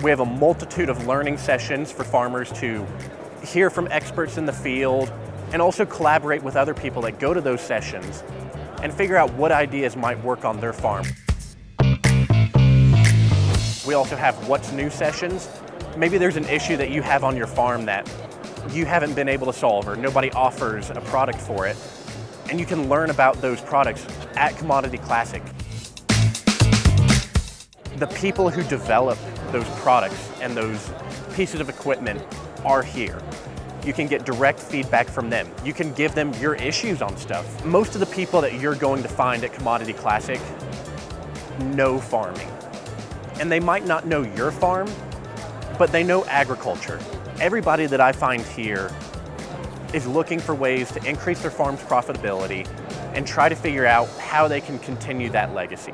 We have a multitude of learning sessions for farmers to hear from experts in the field and also collaborate with other people that go to those sessions and figure out what ideas might work on their farm. We also have What's New sessions. Maybe there's an issue that you have on your farm that you haven't been able to solve or nobody offers a product for it, and you can learn about those products at Commodity Classic. The people who develop those products and those pieces of equipment are here. You can get direct feedback from them. You can give them your issues on stuff. Most of the people that you're going to find at Commodity Classic know farming. And they might not know your farm, but they know agriculture. Everybody that I find here is looking for ways to increase their farm's profitability and try to figure out how they can continue that legacy.